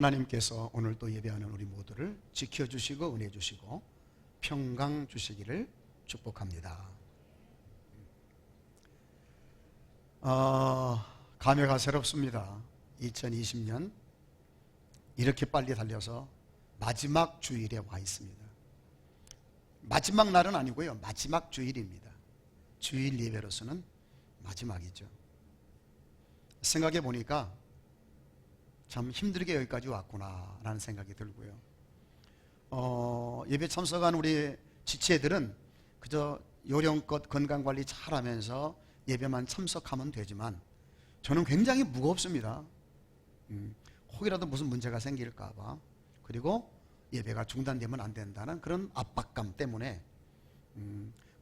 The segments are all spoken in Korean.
하나님께서 오늘 또 예배하는 우리 모두를 지켜주시고 은혜 주시고 평강 주시기를 축복합니다. 감회가 새롭습니다. 2020년 이렇게 빨리 달려서 마지막 주일에 와 있습니다. 마지막 날은 아니고요, 마지막 주일입니다. 주일 예배로서는 마지막이죠. 생각해 보니까 참 힘들게 여기까지 왔구나 라는 생각이 들고요. 예배 참석한 우리 지체들은 그저 요령껏 건강관리 잘하면서 예배만 참석하면 되지만 저는 굉장히 무겁습니다. 혹이라도 무슨 문제가 생길까봐, 그리고 예배가 중단되면 안 된다는 그런 압박감 때문에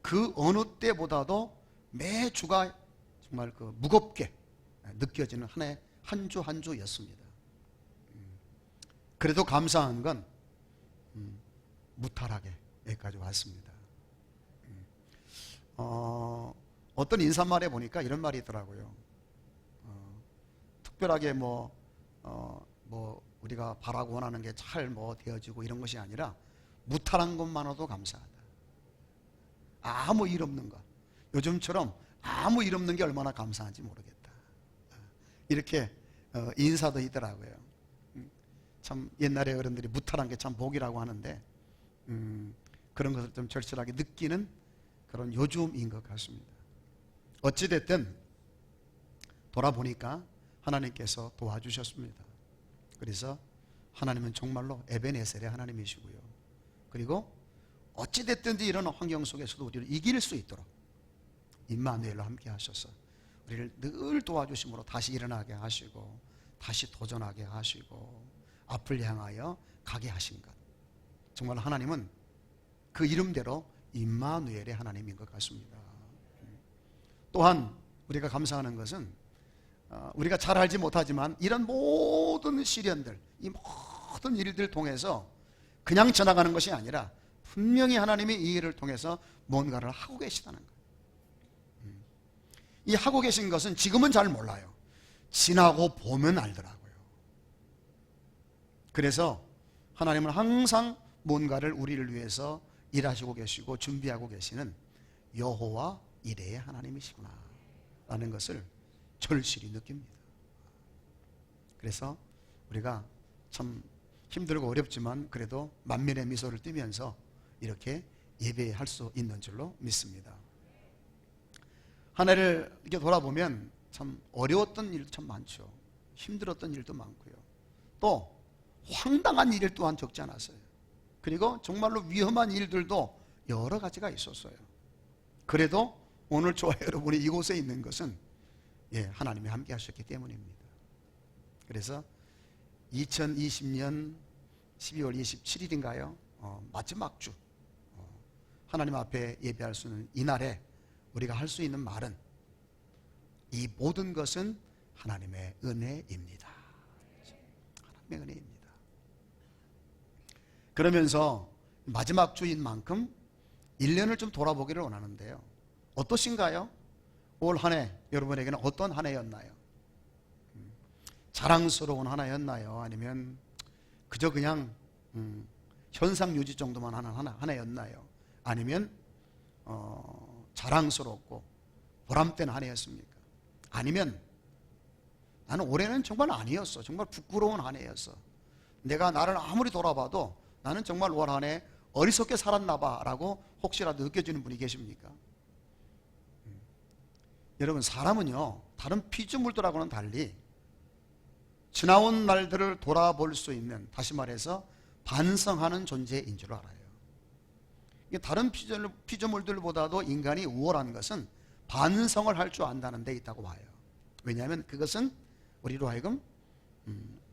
그 어느 때보다도 매주가 정말 그 무겁게 느껴지는 한 주 한 주였습니다. 그래도 감사한 건 무탈하게 여기까지 왔습니다. 어떤 인사말에 보니까 이런 말이 있더라고요. 특별하게 우리가 바라고 원하는 게 잘 되어지고 이런 것이 아니라 무탈한 것만으로도 감사하다. 아무 일 없는 것, 요즘처럼 아무 일 없는 게 얼마나 감사한지 모르겠다. 이렇게 인사도 있더라고요. 참 옛날에 어른들이 무탈한 게 참 복이라고 하는데 그런 것을 좀 절실하게 느끼는 그런 요즘인 것 같습니다. 어찌됐든 돌아보니까 하나님께서 도와주셨습니다. 그래서 하나님은 정말로 에베네셀의 하나님이시고요, 그리고 어찌됐든지 이런 환경 속에서도 우리를 이길 수 있도록 임마누엘로 함께 하셔서 우리를 늘 도와주심으로 다시 일어나게 하시고 다시 도전하게 하시고 앞을 향하여 가게 하신 것, 정말 하나님은 그 이름대로 임마누엘의 하나님인 것 같습니다. 또한 우리가 감사하는 것은 우리가 잘 알지 못하지만 이런 모든 시련들, 이 모든 일들 통해서 그냥 지나가는 것이 아니라 분명히 하나님이 이 일을 통해서 뭔가를 하고 계시다는 것. 이 하고 계신 것은 지금은 잘 몰라요. 지나고 보면 알더라고요. 그래서 하나님은 항상 뭔가를 우리를 위해서 일하시고 계시고 준비하고 계시는 여호와 이레의 하나님이시구나 라는 것을 절실히 느낍니다. 그래서 우리가 참 힘들고 어렵지만 그래도 만면의 미소를 띠면서 이렇게 예배할 수 있는 줄로 믿습니다. 한 해를 이렇게 돌아보면 참 어려웠던 일도 참 많죠. 힘들었던 일도 많고요, 또 황당한 일 또한 적지 않았어요. 그리고 정말로 위험한 일들도 여러 가지가 있었어요. 그래도 오늘 저와 여러분이 이곳에 있는 것은 하나님이 함께 하셨기 때문입니다. 그래서 2020년 12월 27일인가요? 마지막 주 하나님 앞에 예배할 수 있는 이날에 우리가 할 수 있는 말은 이 모든 것은 하나님의 은혜입니다. 하나님의 은혜입니다. 그러면서 마지막 주인 만큼 1년을 좀 돌아보기를 원하는데요, 어떠신가요? 올 한 해 여러분에게는 어떤 한 해였나요? 자랑스러운 한 해였나요? 아니면 그저 그냥 현상 유지 정도만 하는 한 해였나요? 아니면 자랑스럽고 보람된 한 해였습니까? 아니면 나는 올해는 정말 아니었어, 정말 부끄러운 한 해였어, 내가 나를 아무리 돌아봐도 나는 정말 올 한 해 어리석게 살았나 봐 라고 혹시라도 느껴지는 분이 계십니까? 여러분, 사람은요 다른 피조물들하고는 달리 지나온 날들을 돌아볼 수 있는, 다시 말해서 반성하는 존재인 줄 알아요. 다른 피조물들보다도 인간이 우월한 것은 반성을 할 줄 안다는 데 있다고 봐요. 왜냐하면 그것은 우리로 하여금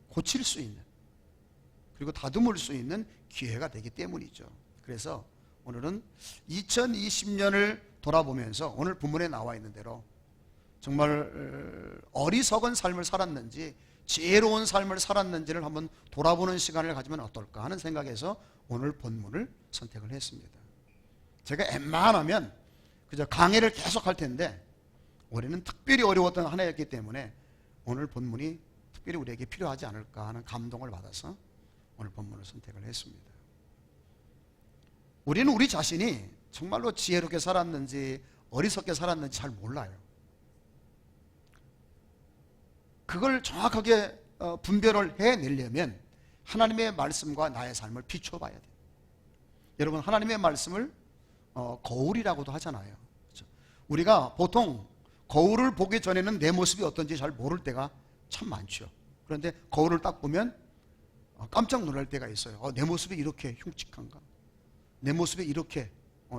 고칠 수 있는, 그리고 다듬을 수 있는 기회가 되기 때문이죠. 그래서 오늘은 2020년을 돌아보면서 오늘 본문에 나와 있는 대로 정말 어리석은 삶을 살았는지 지혜로운 삶을 살았는지를 한번 돌아보는 시간을 가지면 어떨까 하는 생각에서 오늘 본문을 선택을 했습니다. 제가 웬만하면 그저 강해를 계속 할 텐데 올해는 특별히 어려웠던 한 해였기 때문에 오늘 본문이 특별히 우리에게 필요하지 않을까 하는 감동을 받아서 오늘 본문을 선택을 했습니다. 우리는 우리 자신이 정말로 지혜롭게 살았는지 어리석게 살았는지 잘 몰라요. 그걸 정확하게 분별을 해내려면 하나님의 말씀과 나의 삶을 비춰봐야 돼요. 여러분, 하나님의 말씀을 거울이라고도 하잖아요. 그렇죠? 우리가 보통 거울을 보기 전에는 내 모습이 어떤지 잘 모를 때가 참 많죠. 그런데 거울을 딱 보면 깜짝 놀랄 때가 있어요. 내 모습이 이렇게 흉측한가? 내 모습이 이렇게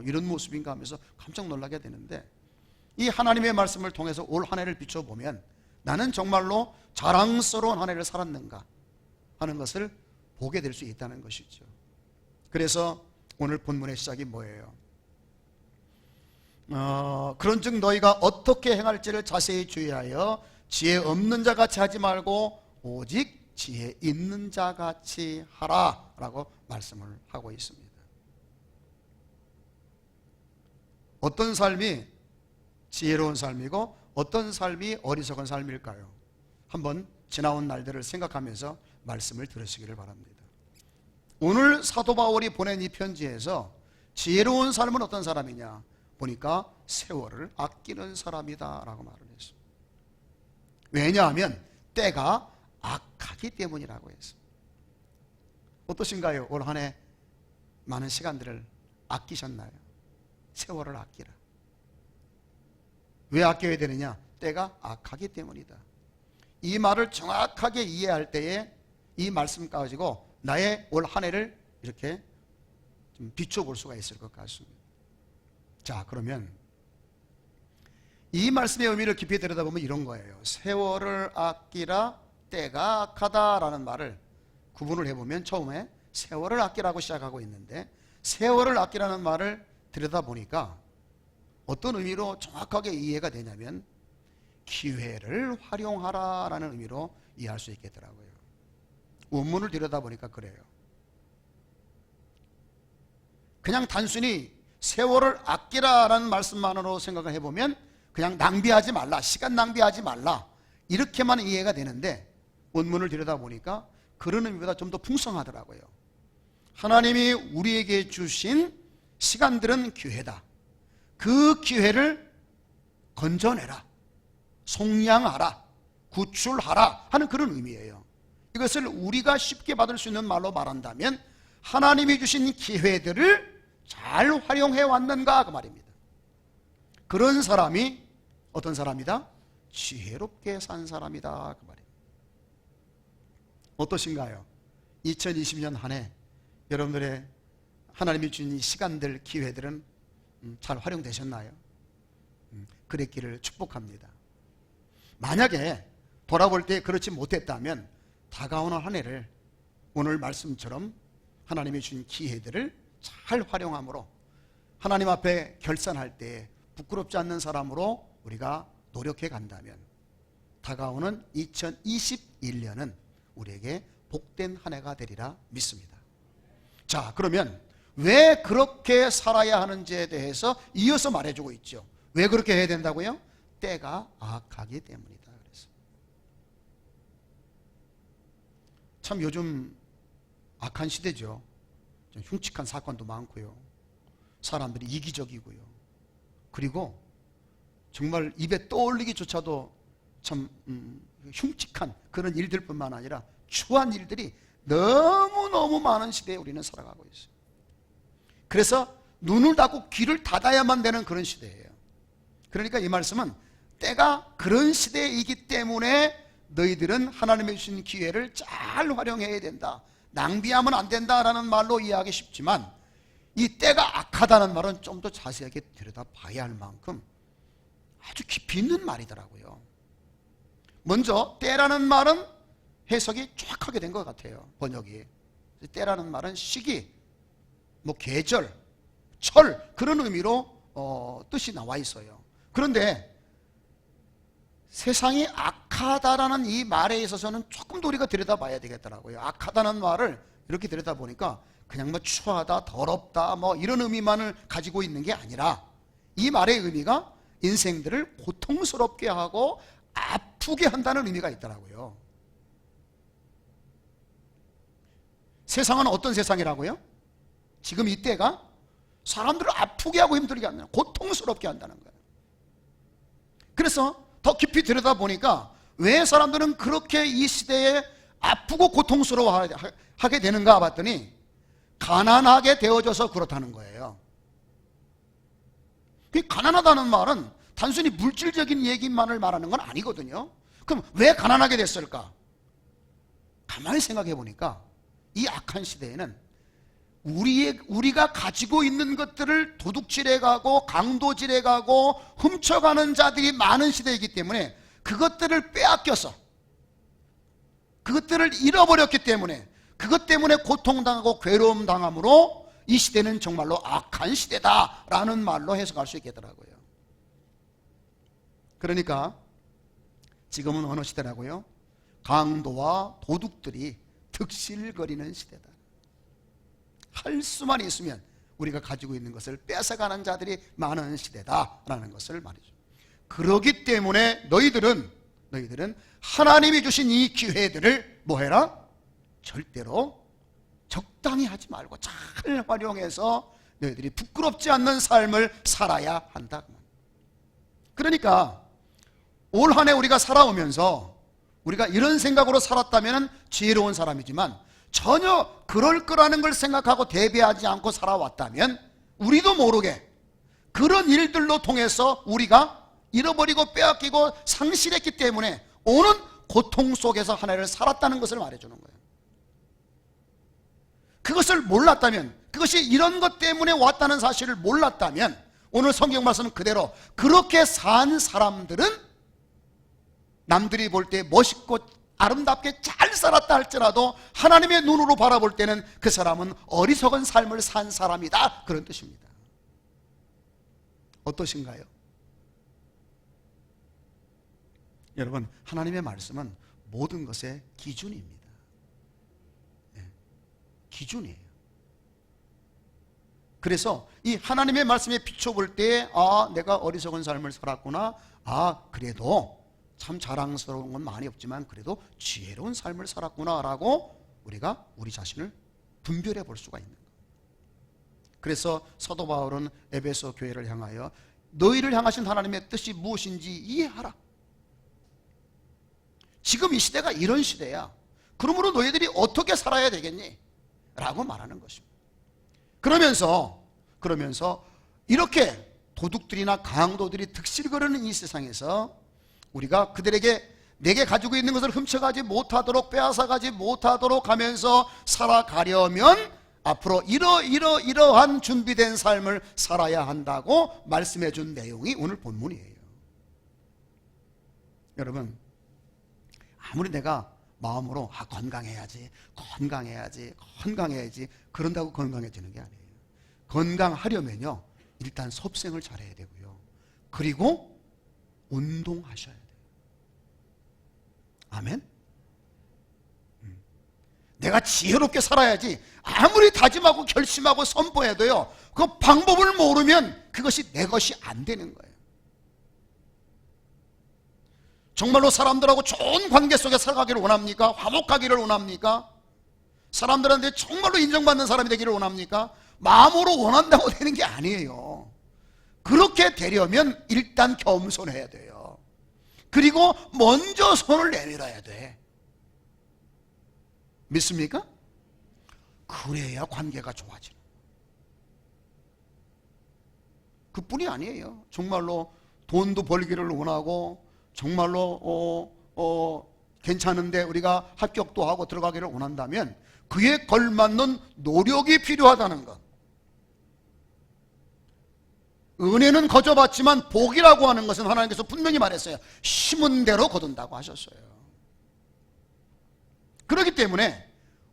이런 모습인가 하면서 깜짝 놀라게 되는데, 이 하나님의 말씀을 통해서 올 한 해를 비춰보면 나는 정말로 자랑스러운 한 해를 살았는가 하는 것을 보게 될 수 있다는 것이죠. 그래서 오늘 본문의 시작이 뭐예요? 그런즉 너희가 어떻게 행할지를 자세히 주의하여 지혜 없는 자같이 하지 말고 오직 지혜 있는 자같이 하라 라고 말씀을 하고 있습니다. 어떤 삶이 지혜로운 삶이고 어떤 삶이 어리석은 삶일까요? 한번 지나온 날들을 생각하면서 말씀을 들으시기를 바랍니다. 오늘 사도 바울이 보낸 이 편지에서 지혜로운 삶은 어떤 사람이냐 보니까 세월을 아끼는 사람이다 라고 말을 했습니다. 왜냐하면 때가 악하기 때문이라고 했습니다. 어떠신가요? 올 한 해 많은 시간들을 아끼셨나요? 세월을 아끼라. 왜 아껴야 되느냐? 때가 악하기 때문이다. 이 말을 정확하게 이해할 때에 이 말씀 가지고 나의 올 한 해를 이렇게 좀 비춰볼 수가 있을 것 같습니다. 자, 그러면 이 말씀의 의미를 깊이 들여다보면 이런 거예요. 세월을 아끼라, 때가 악하다라는 말을 구분을 해보면 처음에 세월을 아끼라고 시작하고 있는데, 세월을 아끼라는 말을 들여다보니까 어떤 의미로 정확하게 이해가 되냐면 기회를 활용하라라는 의미로 이해할 수 있겠더라고요. 원문을 들여다보니까 그래요. 그냥 단순히 세월을 아끼라라는 말씀만으로 생각을 해보면 그냥 낭비하지 말라, 시간 낭비하지 말라 이렇게만 이해가 되는데, 원문을 들여다보니까 그런 의미보다 좀 더 풍성하더라고요. 하나님이 우리에게 주신 시간들은 기회다. 그 기회를 건져내라, 속량하라, 구출하라 하는 그런 의미예요. 이것을 우리가 쉽게 받을 수 있는 말로 말한다면 하나님이 주신 기회들을 잘 활용해 왔는가 그 말입니다. 그런 사람이 어떤 사람이다? 지혜롭게 산 사람이다 그 말입니다. 어떠신가요? 2020년 한 해 여러분들의 하나님이 주신 이 시간들, 기회들은 잘 활용되셨나요? 그랬기를 축복합니다. 만약에 돌아볼 때 그렇지 못했다면 다가오는 한 해를 오늘 말씀처럼 하나님이 주신 기회들을 잘 활용함으로 하나님 앞에 결산할 때 부끄럽지 않는 사람으로 우리가 노력해 간다면 다가오는 2021년은 우리에게 복된 한 해가 되리라 믿습니다. 자, 그러면 왜 그렇게 살아야 하는지에 대해서 이어서 말해주고 있죠. 왜 그렇게 해야 된다고요? 때가 악하기 때문이다. 그래서 참 요즘 악한 시대죠. 좀 흉측한 사건도 많고요. 사람들이 이기적이고요. 그리고 정말 입에 떠올리기조차도 참 흉측한 그런 일들뿐만 아니라 추한 일들이 너무너무 많은 시대에 우리는 살아가고 있어요. 그래서 눈을 닫고 귀를 닫아야만 되는 그런 시대예요. 그러니까 이 말씀은 때가 그런 시대이기 때문에 너희들은 하나님의 주신 기회를 잘 활용해야 된다, 낭비하면 안 된다라는 말로 이해하기 쉽지만 이 때가 악하다는 말은 좀 더 자세하게 들여다봐야 할 만큼 아주 깊이 있는 말이더라고요. 먼저 때라는 말은 해석이 정확하게 된 것 같아요. 번역이. 때라는 말은 시기, 계절, 철 그런 의미로 뜻이 나와 있어요. 그런데 세상이 악하다라는 이 말에 있어서는 조금 더 우리가 들여다봐야 되겠더라고요. 악하다는 말을 이렇게 들여다보니까 그냥 추하다, 더럽다 이런 의미만을 가지고 있는 게 아니라 이 말의 의미가 인생들을 고통스럽게 하고 아프게 한다는 의미가 있더라고요. 세상은 어떤 세상이라고요? 지금 이때가 사람들을 아프게 하고 힘들게 한다는, 고통스럽게 한다는 거예요. 그래서 더 깊이 들여다보니까 왜 사람들은 그렇게 이 시대에 아프고 고통스러워하게 되는가 봤더니 가난하게 되어져서 그렇다는 거예요. 가난하다는 말은 단순히 물질적인 얘기만을 말하는 건 아니거든요. 그럼 왜 가난하게 됐을까? 가만히 생각해 보니까 이 악한 시대에는 우리가 가지고 있는 것들을 도둑질해 가고 강도질해 가고 훔쳐가는 자들이 많은 시대이기 때문에 그것들을 빼앗겨서, 그것들을 잃어버렸기 때문에, 그것 때문에 고통당하고 괴로움 당함으로 이 시대는 정말로 악한 시대다라는 말로 해석할 수 있겠더라고요. 그러니까 지금은 어느 시대라고요? 강도와 도둑들이 득실거리는 시대다. 할 수만 있으면 우리가 가지고 있는 것을 뺏어가는 자들이 많은 시대다라는 것을 말이죠. 그러기 때문에 너희들은 하나님이 주신 이 기회들을 뭐 해라? 절대로 적당히 하지 말고 잘 활용해서 너희들이 부끄럽지 않는 삶을 살아야 한다. 그러니까 올 한 해 우리가 살아오면서 우리가 이런 생각으로 살았다면 지혜로운 사람이지만 전혀 그럴 거라는 걸 생각하고 대비하지 않고 살아왔다면 우리도 모르게 그런 일들로 통해서 우리가 잃어버리고 빼앗기고 상실했기 때문에 오는 고통 속에서 한 해를 살았다는 것을 말해주는 거예요. 그것을 몰랐다면, 그것이 이런 것 때문에 왔다는 사실을 몰랐다면 오늘 성경 말씀 그대로 그렇게 산 사람들은 남들이 볼 때 멋있고 아름답게 잘 살았다 할지라도 하나님의 눈으로 바라볼 때는 그 사람은 어리석은 삶을 산 사람이다, 그런 뜻입니다. 어떠신가요? 여러분, 하나님의 말씀은 모든 것의 기준입니다. 기준이에요. 그래서 이 하나님의 말씀에 비춰볼 때 내가 어리석은 삶을 살았구나, 그래도 참 자랑스러운 건 많이 없지만 그래도 지혜로운 삶을 살았구나 라고 우리가 우리 자신을 분별해 볼 수가 있는 거예요. 그래서 사도 바울은 에베소 교회를 향하여 너희를 향하신 하나님의 뜻이 무엇인지 이해하라. 지금 이 시대가 이런 시대야. 그러므로 너희들이 어떻게 살아야 되겠니? 라고 말하는 것입니다. 그러면서 이렇게 도둑들이나 강도들이 득실거리는 이 세상에서 우리가 그들에게 내게 가지고 있는 것을 훔쳐가지 못하도록, 빼앗아가지 못하도록 하면서 살아가려면 앞으로 이러한 준비된 삶을 살아야 한다고 말씀해 준 내용이 오늘 본문이에요. 여러분, 아무리 내가 마음으로 건강해야지 그런다고 건강해지는 게 아니에요. 건강하려면요, 일단 섭생을 잘해야 되고요, 그리고 운동하셔야 돼요. 아멘? 내가 지혜롭게 살아야지 아무리 다짐하고 결심하고 선포해도요, 그 방법을 모르면 그것이 내 것이 안 되는 거예요. 정말로 사람들하고 좋은 관계 속에 살아가기를 원합니까? 화목하기를 원합니까? 사람들한테 정말로 인정받는 사람이 되기를 원합니까? 마음으로 원한다고 되는 게 아니에요. 그렇게 되려면 일단 겸손해야 돼요. 그리고 먼저 손을 내밀어야 돼. 믿습니까? 그래야 관계가 좋아지는. 그뿐이 아니에요. 정말로 돈도 벌기를 원하고 정말로 괜찮은데 우리가 합격도 하고 들어가기를 원한다면 그에 걸맞는 노력이 필요하다는 것. 은혜는 거저받지만 복이라고 하는 것은 하나님께서 분명히 말했어요. 심은 대로 거둔다고 하셨어요. 그렇기 때문에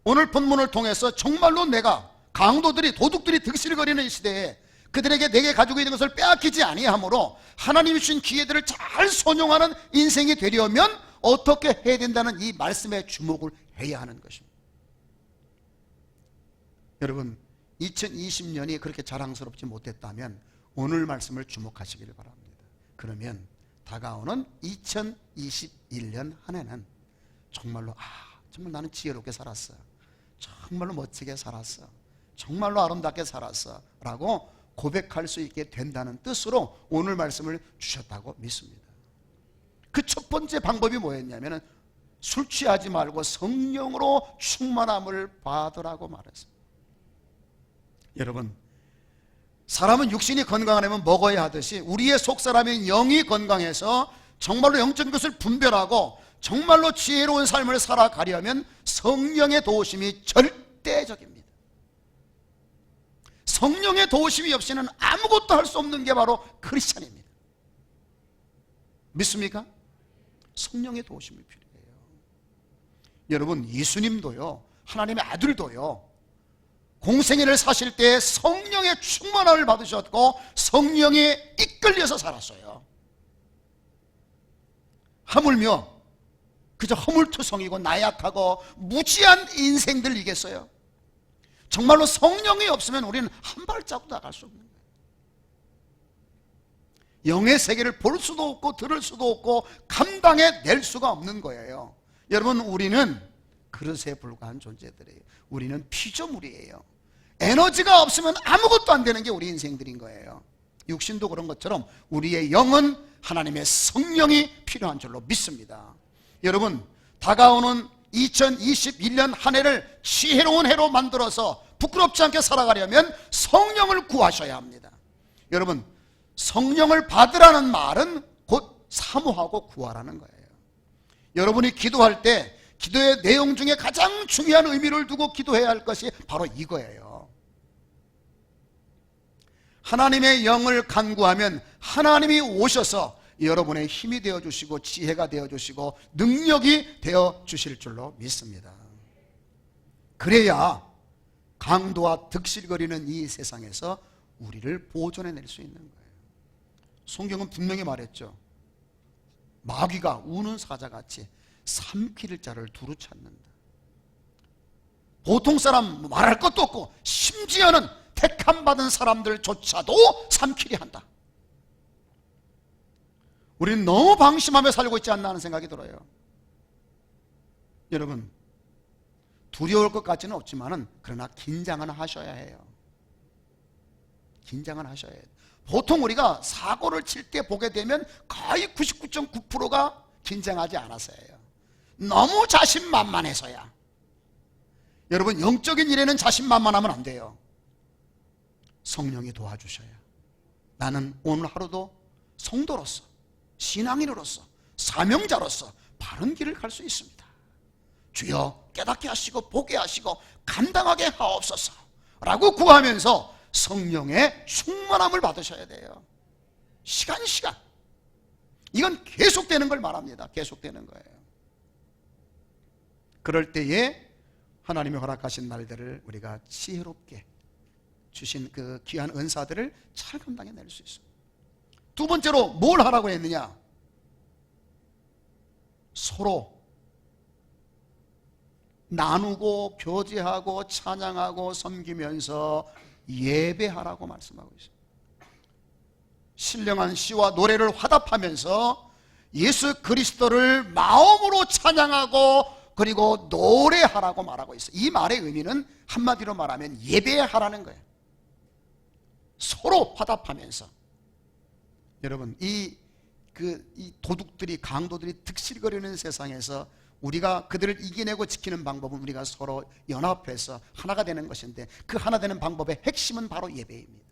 오늘 본문을 통해서 정말로 내가 강도들이, 도둑들이 득실거리는 이 시대에 그들에게 내게 가지고 있는 것을 빼앗기지 아니하므로 하나님이 주신 기회들을 잘 선용하는 인생이 되려면 어떻게 해야 된다는 이 말씀에 주목을 해야 하는 것입니다. 여러분, 2020년이 그렇게 자랑스럽지 못했다면 오늘 말씀을 주목하시기를 바랍니다. 그러면 다가오는 2021년 한 해는 정말로 정말 나는 지혜롭게 살았어요, 정말로 멋지게 살았어, 정말로 아름답게 살았어 라고 고백할 수 있게 된다는 뜻으로 오늘 말씀을 주셨다고 믿습니다. 그 첫 번째 방법이 뭐였냐면 술 취하지 말고 성령으로 충만함을 받으라고 말했어요. 여러분, 사람은 육신이 건강하려면 먹어야 하듯이 우리의 속사람인 영이 건강해서 정말로 영적인 것을 분별하고 정말로 지혜로운 삶을 살아가려면 성령의 도우심이 절대적입니다. 성령의 도우심이 없이는 아무것도 할 수 없는 게 바로 크리스찬입니다. 믿습니까? 성령의 도우심이 필요해요. 여러분, 예수님도요, 하나님의 아들도요, 공생애를 사실 때 성령의 충만함을 받으셨고 성령에 이끌려서 살았어요. 하물며 그저 허물투성이고 나약하고 무지한 인생들이겠어요? 정말로 성령이 없으면 우리는 한 발자국도 나갈 수 없는 거예요. 영의 세계를 볼 수도 없고 들을 수도 없고 감당해낼 수가 없는 거예요. 여러분, 우리는 그릇에 불과한 존재들이에요. 우리는 피조물이에요. 에너지가 없으면 아무것도 안 되는 게 우리 인생들인 거예요. 육신도 그런 것처럼 우리의 영은 하나님의 성령이 필요한 줄로 믿습니다. 여러분, 다가오는 2021년 한 해를 지혜로운 해로 만들어서 부끄럽지 않게 살아가려면 성령을 구하셔야 합니다. 여러분, 성령을 받으라는 말은 곧 사모하고 구하라는 거예요. 여러분이 기도할 때 기도의 내용 중에 가장 중요한 의미를 두고 기도해야 할 것이 바로 이거예요. 하나님의 영을 간구하면 하나님이 오셔서 여러분의 힘이 되어주시고 지혜가 되어주시고 능력이 되어주실 줄로 믿습니다. 그래야 강도와 득실거리는 이 세상에서 우리를 보존해낼 수 있는 거예요. 성경은 분명히 말했죠. 마귀가 우는 사자같이 삼킬 자를 두루 찾는다. 보통 사람 말할 것도 없고 심지어는 택함받은 사람들조차도 삼키려 한다. 우리는 너무 방심하며 살고 있지 않나 하는 생각이 들어요. 여러분, 두려울 것 같지는 없지만은 그러나 긴장은 하셔야 해요. 긴장은 하셔야 해요. 보통 우리가 사고를 칠 때 보게 되면 거의 99.9%가 긴장하지 않아서예요. 너무 자신만만해서야. 여러분, 영적인 일에는 자신만만하면 안 돼요. 성령이 도와주셔야 나는 오늘 하루도 성도로서, 신앙인으로서, 사명자로서 바른 길을 갈 수 있습니다. 주여 깨닫게 하시고 보게 하시고 감당하게 하옵소서 라고 구하면서 성령의 충만함을 받으셔야 돼요. 시간 이건 계속되는 걸 말합니다. 계속되는 거예요. 그럴 때에 하나님이 허락하신 날들을 우리가 지혜롭게 주신 그 귀한 은사들을 잘 감당해낼 수 있습니다. 두 번째로 뭘 하라고 했느냐? 서로 나누고 교제하고 찬양하고 섬기면서 예배하라고 말씀하고 있습니다. 신령한 시와 노래를 화답하면서 예수 그리스도를 마음으로 찬양하고 그리고 노래하라고 말하고 있어요. 이 말의 의미는 한마디로 말하면 예배하라는 거예요. 서로 화답하면서. 여러분, 이 도둑들이, 강도들이 득실거리는 세상에서 우리가 그들을 이겨내고 지키는 방법은 우리가 서로 연합해서 하나가 되는 것인데, 그 하나 되는 방법의 핵심은 바로 예배입니다.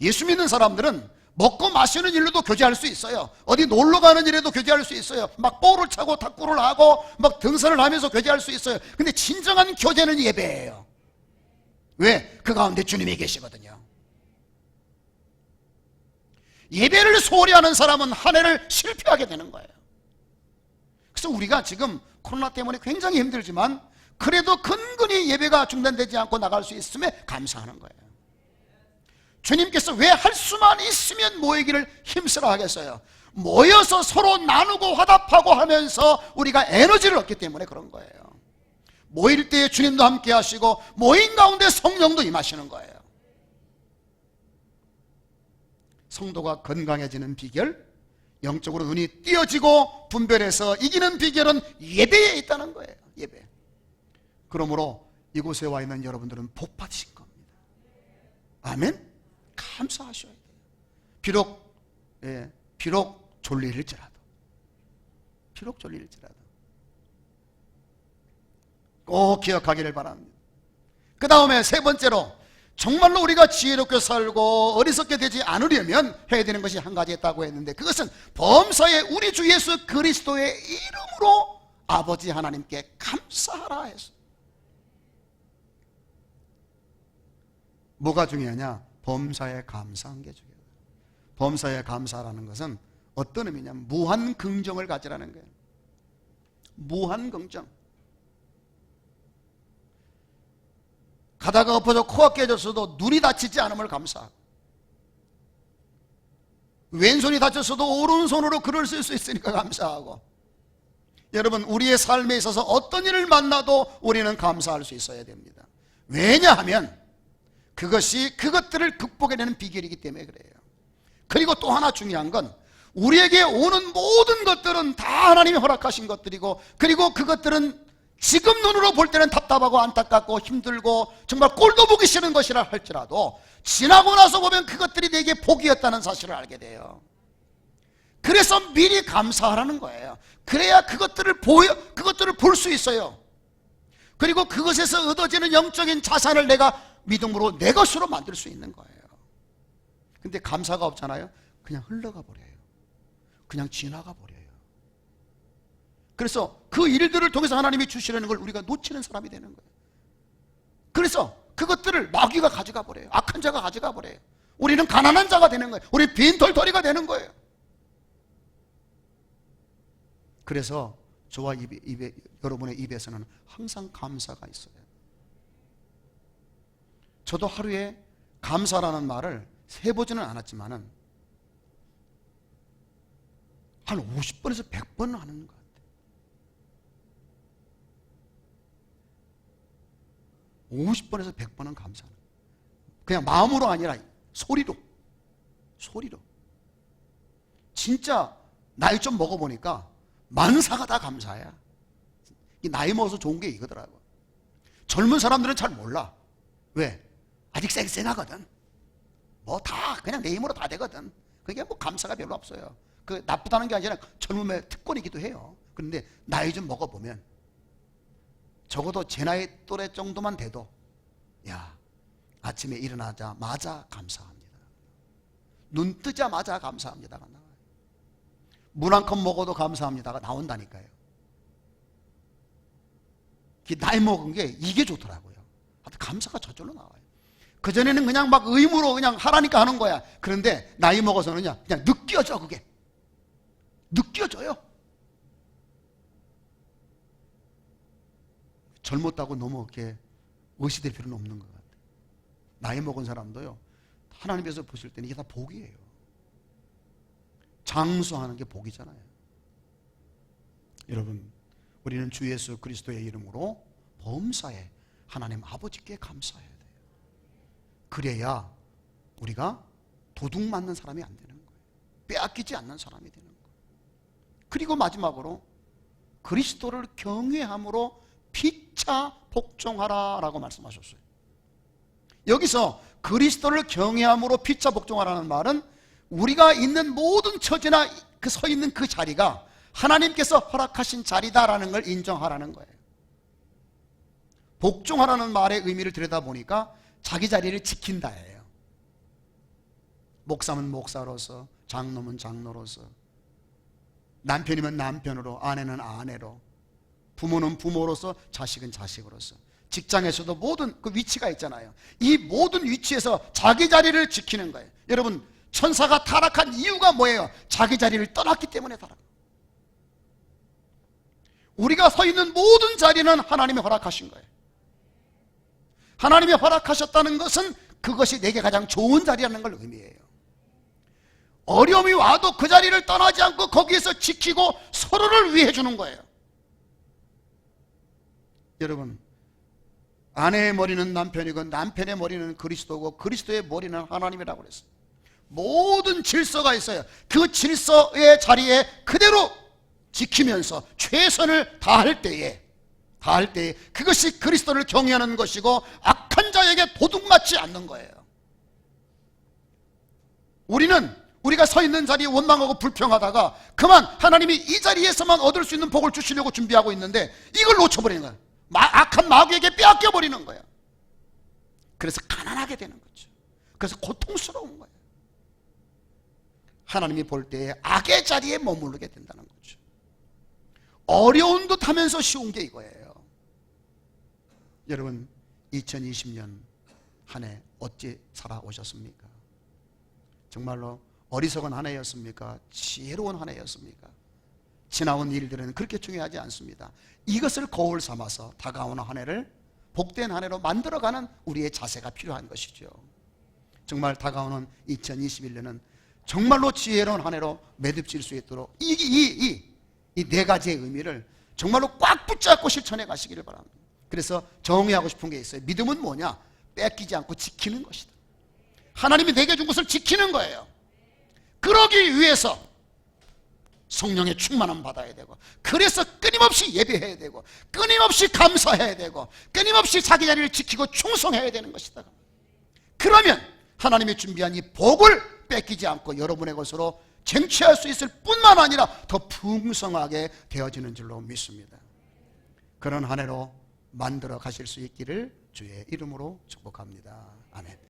예수 믿는 사람들은 먹고 마시는 일로도 교제할 수 있어요. 어디 놀러 가는 일에도 교제할 수 있어요. 막 볼을 차고 탁구를 하고 막 등산을 하면서 교제할 수 있어요. 근데 진정한 교제는 예배예요. 왜? 그 가운데 주님이 계시거든요. 예배를 소홀히 하는 사람은 한 해를 실패하게 되는 거예요. 그래서 우리가 지금 코로나 때문에 굉장히 힘들지만 그래도 근근히 예배가 중단되지 않고 나갈 수 있음에 감사하는 거예요. 주님께서 왜 할 수만 있으면 모이기를 힘쓰라 하겠어요? 모여서 서로 나누고 화답하고 하면서 우리가 에너지를 얻기 때문에 그런 거예요. 모일 때 주님도 함께 하시고 모인 가운데 성령도 임하시는 거예요. 성도가 건강해지는 비결, 영적으로 눈이 띄어지고 분별해서 이기는 비결은 예배에 있다는 거예요. 예배. 그러므로 이곳에 와 있는 여러분들은 복 받으신 겁니다. 아멘? 감사하셔야 돼요. 비록 졸릴지라도 꼭 기억하기를 바랍니다. 그 다음에 세 번째로, 정말로 우리가 지혜롭게 살고 어리석게 되지 않으려면 해야 되는 것이 한 가지 있다고 했는데, 그것은 범사에 우리 주 예수 그리스도의 이름으로 아버지 하나님께 감사하라 했어요. 뭐가 중요하냐? 범사에 감사한 게 중요해요. 범사에 감사라는 것은 어떤 의미냐면 무한 긍정을 가지라는 거예요. 무한 긍정. 가다가 엎어져 코가 깨졌어도 눈이 다치지 않음을 감사하고, 왼손이 다쳤어도 오른손으로 글을 쓸 수 있으니까 감사하고, 여러분, 우리의 삶에 있어서 어떤 일을 만나도 우리는 감사할 수 있어야 됩니다. 왜냐하면 그것들을 극복해내는 비결이기 때문에 그래요. 그리고 또 하나 중요한 건, 우리에게 오는 모든 것들은 다 하나님이 허락하신 것들이고, 그리고 그것들은 지금 눈으로 볼 때는 답답하고 안타깝고 힘들고 정말 꼴도 보기 싫은 것이라 할지라도 지나고 나서 보면 그것들이 내게 복이었다는 사실을 알게 돼요. 그래서 미리 감사하라는 거예요. 그래야 그것들을 볼 수 있어요. 그리고 그것에서 얻어지는 영적인 자산을 내가 믿음으로 내 것으로 만들 수 있는 거예요. 근데 감사가 없잖아요. 그냥 흘러가 버려요. 그냥 지나가 버려요. 그래서 그 일들을 통해서 하나님이 주시려는 걸 우리가 놓치는 사람이 되는 거예요. 그래서 그것들을 마귀가 가져가 버려요. 악한 자가 가져가 버려요. 우리는 가난한 자가 되는 거예요. 우리 빈털터리가 되는 거예요. 그래서 저와 여러분의 입에서는 항상 감사가 있어요. 저도 하루에 감사라는 말을 세보지는 않았지만은 한 50번에서 100번은 하는 것 같아요. 50번에서 100번은 감사하는 거예요. 그냥 마음으로 아니라 소리로. 진짜 나이 좀 먹어보니까 만사가 다 감사야. 이 나이 먹어서 좋은 게 이거더라고. 젊은 사람들은 잘 몰라. 왜? 아직 쌩쌩하거든. 뭐 다 그냥 내 힘으로 다 되거든. 그게 뭐 감사가 별로 없어요. 그 나쁘다는 게 아니라 젊음의 특권이기도 해요. 그런데 나이 좀 먹어보면 적어도 제 나이 또래 정도만 돼도, 야, 아침에 일어나자마자 감사합니다. 눈 뜨자마자 감사합니다가 나와요. 물 한 컵 먹어도 감사합니다가 나온다니까요. 나이 먹은 게 이게 좋더라고요. 하여튼 감사가 저절로 나와요. 그전에는 그냥 막 의무로 그냥 하라니까 하는 거야. 그런데 나이 먹어서는 그냥 느껴져. 그게 느껴져요. 젊었다고 너무 이렇게 의시될 필요는 없는 것 같아요. 나이 먹은 사람도요, 하나님께서 보실 때는 이게 다 복이에요. 장수하는 게 복이잖아요. 여러분, 우리는 주 예수 그리스도의 이름으로 범사에 하나님 아버지께 감사해야 돼요. 그래야 우리가 도둑 맞는 사람이 안 되는 거예요. 빼앗기지 않는 사람이 되는 거예요. 그리고 마지막으로 그리스도를 경외함으로 피차 복종하라 라고 말씀하셨어요. 여기서 그리스도를 경외함으로 피차 복종하라는 말은 우리가 있는 모든 처지나 서 있는 그 자리가 하나님께서 허락하신 자리다라는 걸 인정하라는 거예요. 복종하라는 말의 의미를 들여다보니까 자기 자리를 지킨다예요. 목사면 목사로서, 장로면 장로로서, 남편이면 남편으로, 아내는 아내로, 부모는 부모로서, 자식은 자식으로서, 직장에서도 모든 그 위치가 있잖아요. 이 모든 위치에서 자기 자리를 지키는 거예요. 여러분, 천사가 타락한 이유가 뭐예요? 자기 자리를 떠났기 때문에 타락. 우리가 서 있는 모든 자리는 하나님이 허락하신 거예요. 하나님이 허락하셨다는 것은 그것이 내게 가장 좋은 자리라는 걸 의미해요. 어려움이 와도 그 자리를 떠나지 않고 거기에서 지키고 서로를 위해 주는 거예요. 여러분, 아내의 머리는 남편이고 남편의 머리는 그리스도고 그리스도의 머리는 하나님이라고 그랬어요. 모든 질서가 있어요. 그 질서의 자리에 그대로 지키면서 최선을 다할 때에 다할 때 그것이 그리스도를 경외하는 것이고 악한 자에게 도둑맞지 않는 거예요. 우리가 서 있는 자리에 원망하고 불평하다가 그만 하나님이 이 자리에서만 얻을 수 있는 복을 주시려고 준비하고 있는데 이걸 놓쳐버리는 거예요. 악한 마귀에게 빼앗겨버리는 거예요. 그래서 가난하게 되는 거죠. 그래서 고통스러운 거예요. 하나님이 볼 때에 악의 자리에 머무르게 된다는 거죠. 어려운 듯 하면서 쉬운 게 이거예요. 여러분 2020년 한 해 어찌 살아오셨습니까? 정말로 어리석은 한 해였습니까? 지혜로운 한 해였습니까? 지나온 일들은 그렇게 중요하지 않습니다. 이것을 거울 삼아서 다가오는 한 해를 복된 한 해로 만들어가는 우리의 자세가 필요한 것이죠. 정말 다가오는 2021년은 정말로 지혜로운 한 해로 매듭질 수 있도록 이 네 가지의 의미를 정말로 꽉 붙잡고 실천해 가시기를 바랍니다. 그래서 정의하고 싶은 게 있어요. 믿음은 뭐냐? 뺏기지 않고 지키는 것이다. 하나님이 내게 준 것을 지키는 거예요. 그러기 위해서 성령의 충만함 받아야 되고, 그래서 끊임없이 예배해야 되고, 끊임없이 감사해야 되고, 끊임없이 자기 자리를 지키고 충성해야 되는 것이다. 그러면 하나님이 준비한 이 복을 뺏기지 않고 여러분의 것으로 쟁취할 수 있을 뿐만 아니라 더 풍성하게 되어지는 줄로 믿습니다. 그런 한 해로 만들어 가실 수 있기를 주의 이름으로 축복합니다. 아멘.